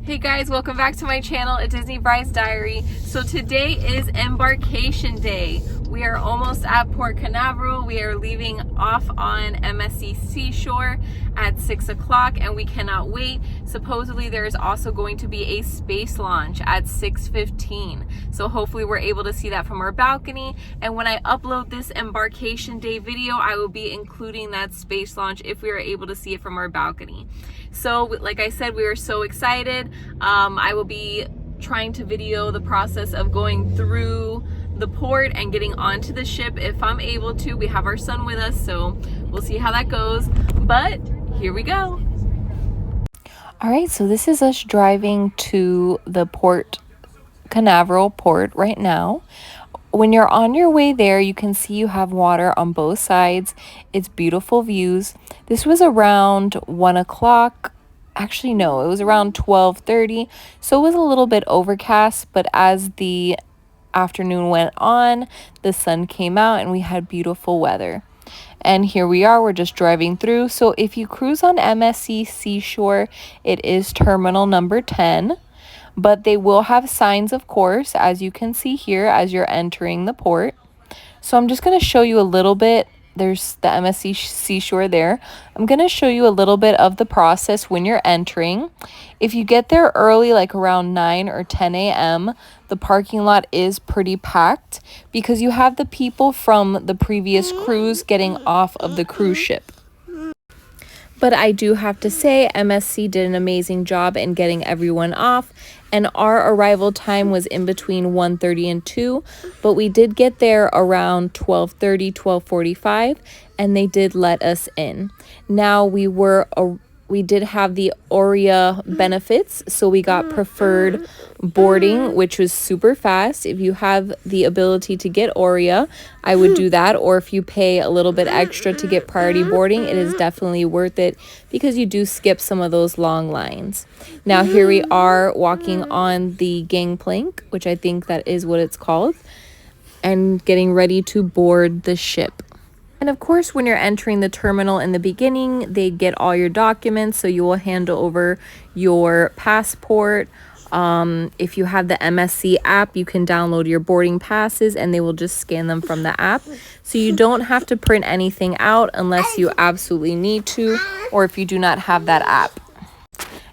Hey guys, welcome back to my channel, A Disney Bride's Diary. So today is embarkation day. We are almost at Port Canaveral. We are leaving off on MSC Seashore at 6 o'clock and we cannot wait. Supposedly there is also going to be a space launch at 6:15. So hopefully we're able to see that from our balcony. And when I upload this embarkation day video, I will be including that space launch if we are able to see it from our balcony. So like I said, we are so excited. I will be trying to video the process of going through the port and getting onto the ship if I'm able to. We have our son with us, so we'll see how that goes. But here we go. All right, so this is us driving to the Port Canaveral port right now. When you're on your way there, you can see you have water on both sides. It's beautiful views. This was around 1 o'clock. Actually, no, it was around 12:30. So it was a little bit overcast, but as the afternoon went on, the sun came out and we had beautiful weather. And here we are, we're just driving through. So if you cruise on MSC Seashore, it is terminal number 10. But they will have signs, of course, as you can see here as you're entering the port. So I'm just going to show you a little bit. There's the MSC Seashore there. I'm going to show you a little bit of the process when you're entering. If you get there early, like around 9 or 10 a.m., the parking lot is pretty packed because you have the people from the previous cruise getting off of the cruise ship. But I do have to say MSC did an amazing job in getting everyone off, and our arrival time was in between 1:30 and 2, but we did get there around 12:30, 12:45, and they did let us in. Now we did have the Aurea benefits, so we got preferred boarding, which was super fast. If you have the ability to get Aurea, I would do that, or if you pay a little bit extra to get priority boarding, it is definitely worth it because you do skip some of those long lines. Now here we are walking on the gangplank, which I think that is what it's called, and getting ready to board the ship. And of course, when you're entering the terminal in the beginning, they get all your documents, so you will hand over your passport. If you have the MSC app, you can download your boarding passes and they will just scan them from the app. So you don't have to print anything out unless you absolutely need to, or if you do not have that app.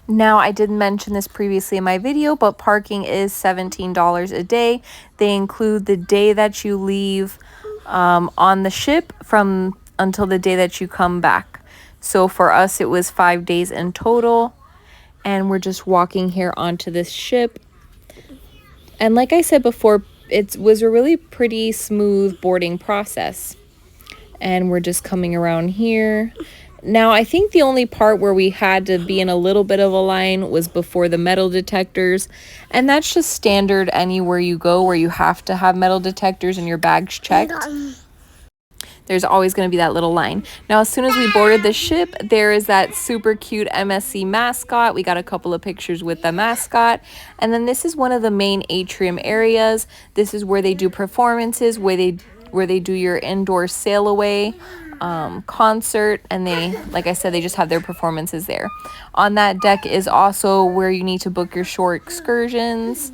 Now, I did mention this previously in my video, but parking is $17 a day. They include the day that you leave on the ship from until the day that you come back. So for us, it was 5 days in total. And we're just walking here onto this ship. And like I said before, it was a really pretty smooth boarding process. And we're just coming around here. Now, I think the only part where we had to be in a little bit of a line was before the metal detectors. And that's just standard anywhere you go where you have to have metal detectors and your bags checked. There's always going to be that little line. Now, as soon as we boarded the ship, there is that super cute MSC mascot. We got a couple of pictures with the mascot. And then this is one of the main atrium areas. This is where they do performances, where they do your indoor sail away concert, and they, like I said, they just have their performances there. On that deck is also where you need to book your short excursions.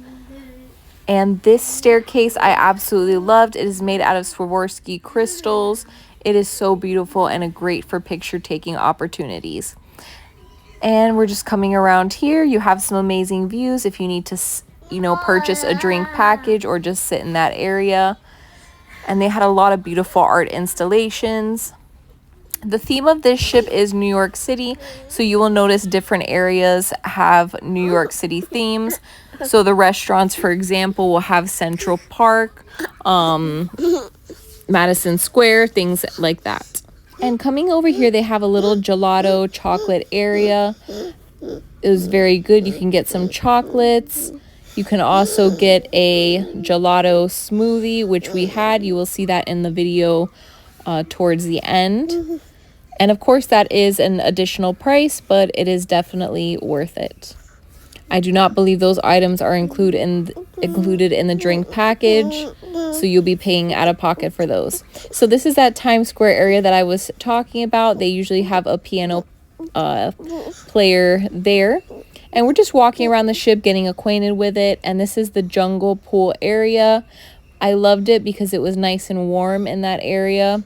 And this staircase I absolutely loved. It is made out of Swarovski crystals. It is so beautiful and great for picture taking opportunities. And we're just coming around here. You have some amazing views if you need to, purchase a drink package or just sit in that area. And they had a lot of beautiful art installations. The theme of this ship is New York City, so you will notice different areas have New York City themes. So the restaurants, for example, will have Central Park, Madison Square, things like that. And coming over here, they have a little gelato chocolate area. It was very good. You can get some chocolates. You can also get a gelato smoothie, which we had. You will see that in the video towards the end. And of course, that is an additional price, but it is definitely worth it. I do not believe those items are included in the drink package, so you'll be paying out of pocket for those. So this is that Times Square area that I was talking about. They usually have a piano player there. And we're just walking around the ship, getting acquainted with it. And this is the jungle pool area. I loved it because it was nice and warm in that area.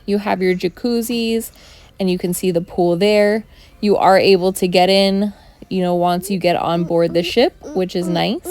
You have your jacuzzis and you can see the pool there. You are able to get in, you know, once you get on board the ship, which is nice.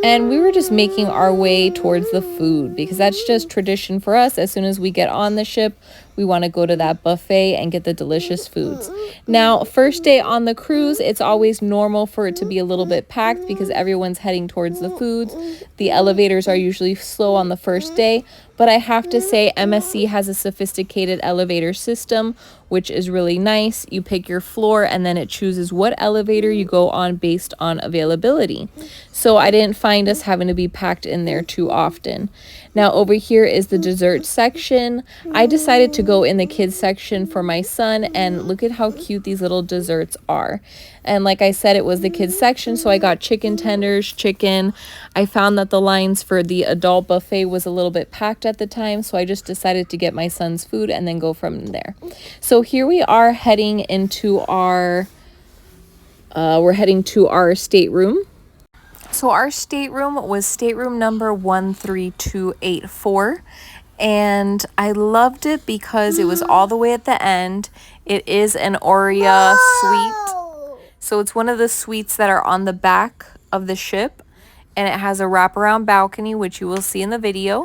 And we were just making our way towards the food because that's just tradition for us. As soon as we get on the ship, we want to go to that buffet and get the delicious foods. Now, first day on the cruise, it's always normal for it to be a little bit packed because everyone's heading towards the foods. The elevators are usually slow on the first day, but I have to say MSC has a sophisticated elevator system, which is really nice. You pick your floor and then it chooses what elevator you go on based on availability. So I didn't find us having to be packed in there too often. Now over here is the dessert section. I decided to go in the kids section for my son, and look at how cute these little desserts are. And like I said, it was the kids section, so I got chicken tenders, chicken. I found that the lines for the adult buffet was a little bit packed at the time, so I just decided to get my son's food and then go from there. So here we are heading into our we're heading to our stateroom. So our stateroom was stateroom number 13284, and I loved it because it was all the way at the end. It is an Aurea Suite. So it's one of the suites that are on the back of the ship, and it has a wraparound balcony, which you will see in the video.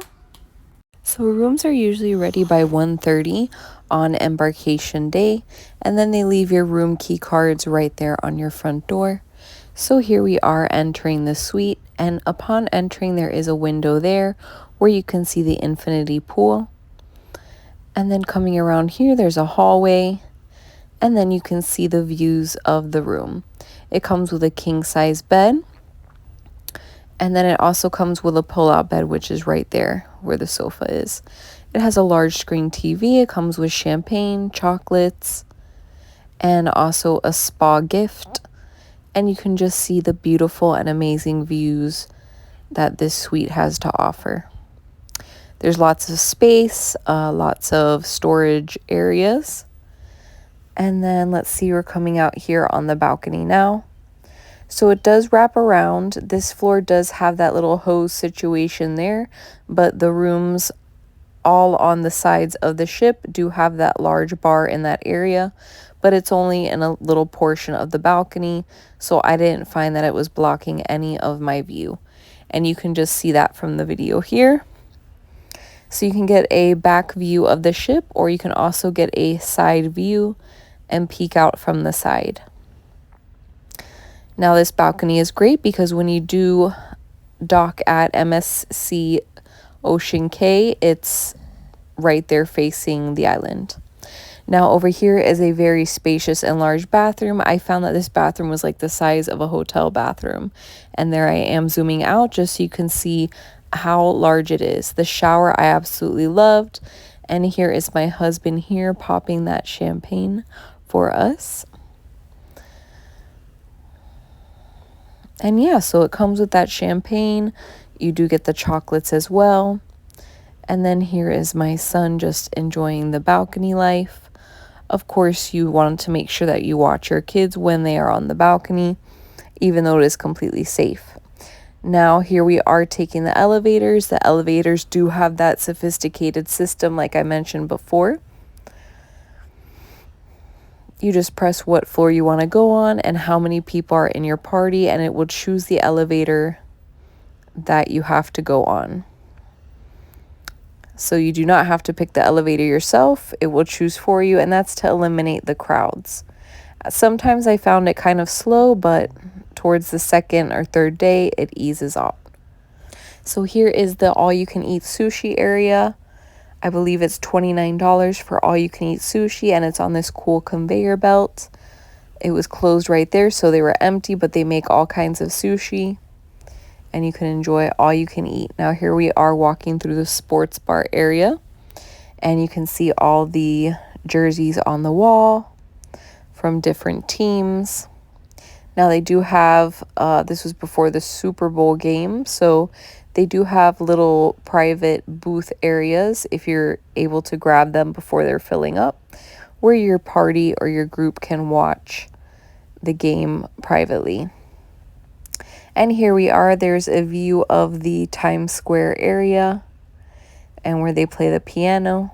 So rooms are usually ready by 1:30 on embarkation day, and then they leave your room key cards right there on your front door. So here we are entering the suite, and upon entering there is a window there where you can see the infinity pool. And then coming around here there's a hallway, and then you can see the views of the room. It comes with a king size bed, and then it also comes with a pull-out bed, which is right there where the sofa is. It has a large screen TV. It comes with champagne, chocolates, and also a spa gift. And you can just see the beautiful and amazing views that this suite has to offer. There's lots of space, lots of storage areas. And then let's see, we're coming out here on the balcony now. So it does wrap around. This floor does have that little hose situation there, but the rooms all on the sides of the ship do have that large bar in that area, but it's only in a little portion of the balcony, so I didn't find that it was blocking any of my view. And you can just see that from the video here. So you can get a back view of the ship, or you can also get a side view and peek out from the side. Now this balcony is great because when you do dock at MSC Ocean Cay, it's right there facing the island. Now over here is a very spacious and large bathroom. I found that this bathroom was like the size of a hotel bathroom. And there I am zooming out just so you can see how large it is. The shower I absolutely loved. And here is my husband here popping that champagne for us. And yeah, so it comes with that champagne. You do get the chocolates as well. And then here is my son just enjoying the balcony life. Of course, you want to make sure that you watch your kids when they are on the balcony, even though it is completely safe. Now, here we are taking the elevators. The elevators do have that sophisticated system like I mentioned before. You just press what floor you want to go on and how many people are in your party, and it will choose the elevator that you have to go on. So you do not have to pick the elevator yourself. It will choose for you, and that's to eliminate the crowds. Sometimes I found it kind of slow, but towards the second or third day, it eases off. So here is the all-you-can-eat sushi area. I believe it's $29 for all-you-can-eat sushi, and it's on this cool conveyor belt. It was closed right there, so they were empty, but they make all kinds of sushi, and you can enjoy all you can eat. Now here we are walking through the sports bar area, and you can see all the jerseys on the wall from different teams. Now they do have, this was before the Super Bowl game, so they do have little private booth areas if you're able to grab them before they're filling up, where your party or your group can watch the game privately. And here we are. There's a view of the Times Square area and where they play the piano,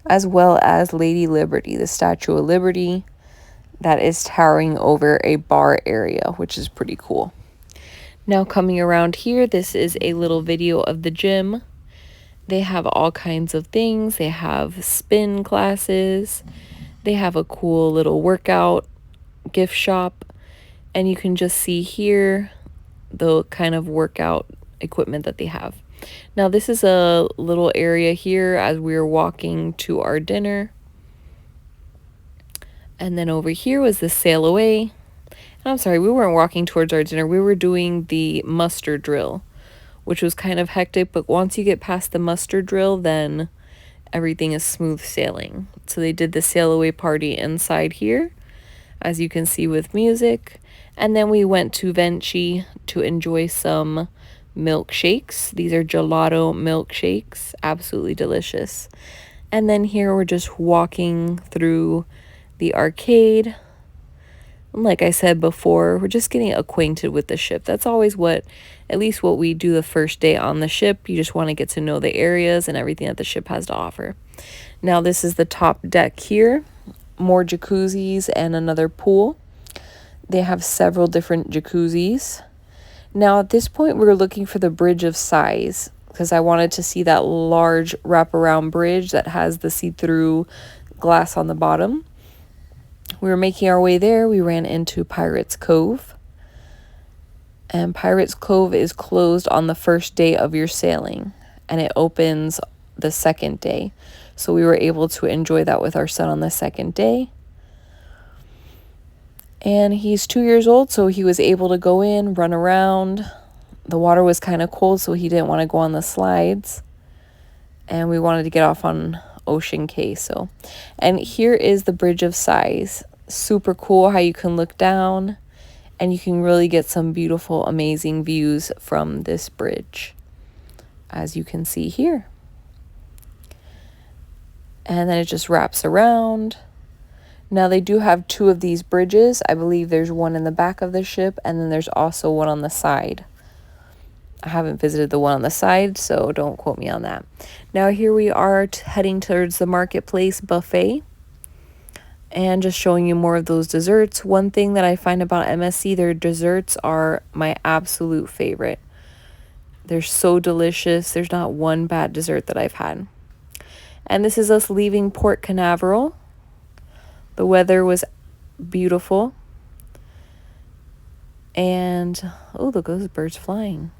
as well as Lady Liberty, the Statue of Liberty that is towering over a bar area, which is pretty cool. Now coming around here, this is a little video of the gym. They have all kinds of things. They have spin classes. They have a cool little workout gift shop. And you can just see here the kind of workout equipment that they have. Now this is a little area here as we were walking to our dinner. And then over here was the sail away. And I'm sorry, we weren't walking towards our dinner. We were doing the muster drill, which was kind of hectic. But once you get past the muster drill, then everything is smooth sailing. So they did the sail away party inside here, as you can see, with music. And then we went to Venchi to enjoy some milkshakes. These are gelato milkshakes, absolutely delicious. And then here we're just walking through the arcade. And like I said before, we're just getting acquainted with the ship. That's always at least what we do the first day on the ship. You just want to get to know the areas and everything that the ship has to offer. Now this is the top deck here. More jacuzzis and another pool. They have several different jacuzzis. Now at this point we're looking for the bridge of size, because I wanted to see that large wraparound bridge that has the see-through glass on the bottom. We were making our way there. We ran into Pirates Cove. And Pirates Cove is closed on the first day of your sailing, and it opens the second day. So we were able to enjoy that with our son on the second day. And he's 2 years old, so he was able to go in, run around. The water was kind of cold, so he didn't want to go on the slides. And we wanted to get off on Ocean Quay. And here is the bridge of size. Super cool how you can look down and you can really get some beautiful, amazing views from this bridge, as you can see here. And then it just wraps around. Now they do have two of these bridges. I believe there's one in the back of the ship, and then there's also one on the side. I haven't visited the one on the side, so don't quote me on that. Now here we are heading towards the marketplace buffet and just showing you more of those desserts. One thing that I find about MSC, their desserts are my absolute favorite. They're so delicious. There's not one bad dessert that I've had. And this is us leaving Port Canaveral. The weather was beautiful. And, oh, look, those birds flying.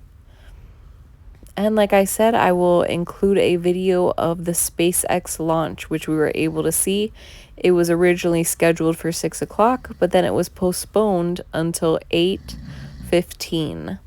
And like I said, I will include a video of the SpaceX launch, which we were able to see. It was originally scheduled for 6 o'clock, but then it was postponed until 8:15.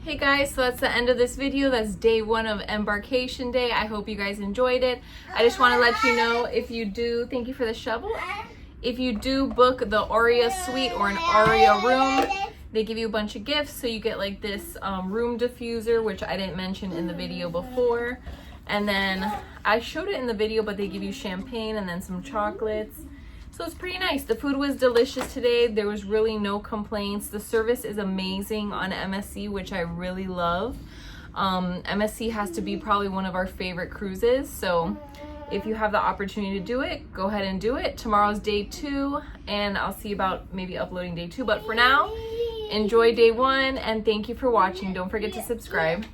Hey guys, so that's the end of this video. That's day one of embarkation day. I hope you guys enjoyed it. I just want to let you know, if you do, thank you for the shovel. If you do book the Aurea Suite or an Aurea room, they give you a bunch of gifts. So you get like this room diffuser, which I didn't mention in the video before. And then I showed it in the video, but they give you champagne and then some chocolates. So it's pretty nice. The food was delicious today. There was really no complaints. The service is amazing on MSC, which I really love. MSC has to be probably one of our favorite cruises. So if you have the opportunity to do it, go ahead and do it. Tomorrow's day 2, and I'll see about maybe uploading day 2. But for now, enjoy day 1, and thank you for watching. Don't forget to subscribe.